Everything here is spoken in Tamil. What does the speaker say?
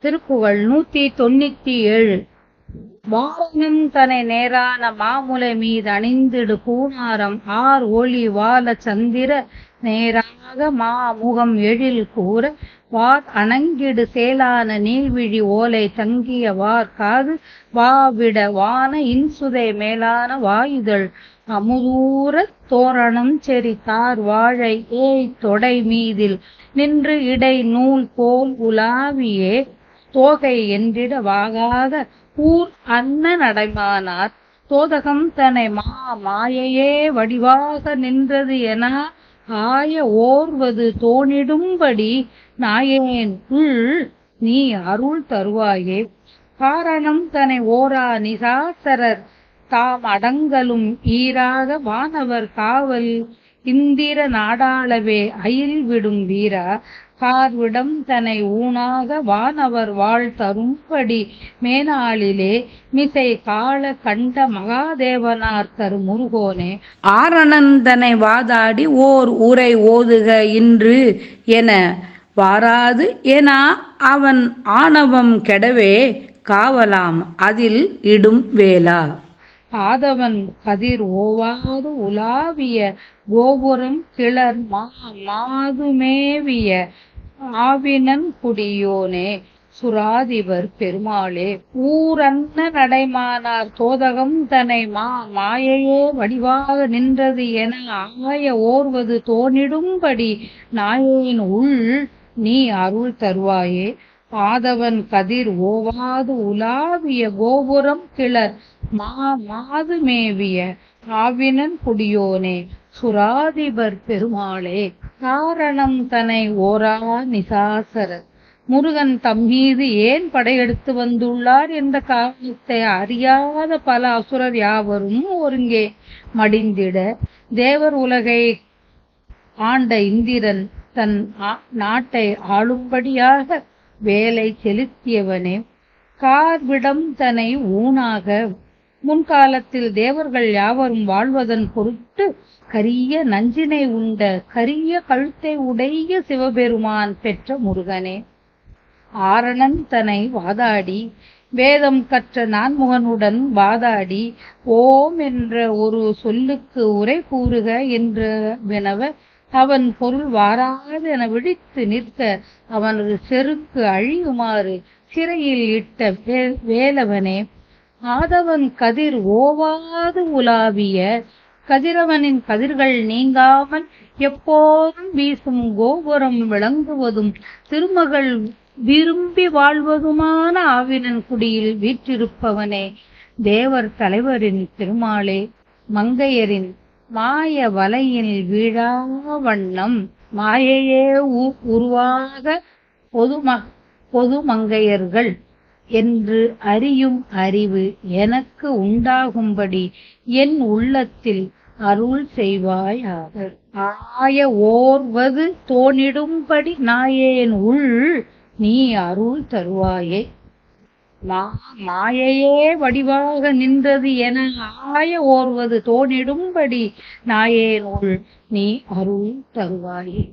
திருப்புகழ் 197. வாரணம் தனை நேரான மாமுலை மீது அணிந்திடு பூணாரம் ஆர் ஒளி வால சந்திர நேராக மாமுகம் எழில் கூற வார் அணங்கிடு சேலான நீள்விழி ஓலை தங்கிய வார் காது வாவிட வான இன்சுதை மேலான வாயுதழ் அமுதூரத் தோரணம் செறி தார் வாழை ஏய் தொடை மீதில் நின்று இடை நூல் போல் உலாவியே தோகை என்றிட வாகாத ஊர் அன்ன நடைமானார் தோதகம் தனை மாயையே வடிவாக நின்றது என ஆய ஓர்வது தோணிடும்படி நாயேன் உள் நீ அருள் தருவாயே. காரணம் தனை ஓரா நிசாசரர் தாம் அடங்கலும் ஈராக வானவர் காவல் இந்திர நாடாளவே அயில் விடும் வீரா கார்விடம் தனை ஊனாக வானவர் வாழ் தரும்படி மேனாளிலே மிசை கால கண்ட மகாதேவனார் தரு முருகோனே. ஆரணந்தனை வாதாடி ஓர் உரை ஓதுக இன்று என வாராது என அவன் ஆணவம் கெடவே காவலாம் அதில் இடும் வேளா. ஆதவன் கதிர் ஓவாது உலாவிய கோபுரம் கிளர் மாதுமேவிய ஆவினன் குடியோனே சுராதிபர் பெருமாளே. ஊரன்ன நடைமானார் தோதகம் தனை மாயையே வடிவாக நின்றது என ஆய ஓர்வது தோணிடும்படி நாயேன் உள் நீ அருள் தருவாயே. ஆதவன் கதிர் ஓவாது உலாவிய கோபுரம் கிளர் மாதுமேவிய ஆவினன் குடியோனே சுராதிபர் பெருமாளே. காரணம் தனை ஓரா நிசாசரர் முருகன் தம்மீது ஏன் படையெடுத்து வந்துள்ளார் என்ற காரணத்தை அறியாத பல அசுரர் யாவரும் ஒருங்கே மடிந்திட தேவர் உலகை ஆண்ட இந்திரன் தன் நாட்டை ஆளும்படியாக வேலை செலுத்தியவனே. கார்விடம் தனை ஊனாக முன்காலத்தில் தேவர்கள் யாவரும் வாழ்வதன் பொருட்டு கரிய நஞ்சினை உண்ட கரிய கழுத்தை உடைய சிவபெருமான் பெற்ற முருகனே. ஆரணன் தனை வாதாடி வேதம் கற்ற நான்முகனுடன் வாதாடி ஓம் என்ற ஒரு சொல்லுக்கு உரை கூறுக என்று வினவ அவன் பொருள் வாராது என விழித்து நிற்க அவனது செருக்கு அழியுமாறு சிறையில் இட்ட வேலவனே. ஆதவன் கதிர் ஓவாது உலாவிய கதிரவனின் கதிர்கள் நீங்காமல் எப்போதும் வீசும் கோபுரம் விளங்குவதும் திருமகள் விரும்பி வாழ்வதுமான ஆவினன் குடியில் வீற்றிருப்பவனே. தேவர் தலைவரின் திருமாலே மங்கையரின் மாய வலையில் வீழா வண்ணம் மாயையே உருவாக பொது மங்கையர்கள் என்று அறியும் அறிவு எனக்கு உண்டாகும்படி என் உள்ளத்தில் அருள் செய்வாயாக. ஆய ஓர்வது தோணிடும்படி நாயேன் உள் நீ அருள் தருவாயே. மாயையே வடிவாக நின்றது என ஆய ஓர்வது தோணிடும்படி நாயேன் உள் நீ அருள் தருவாயே.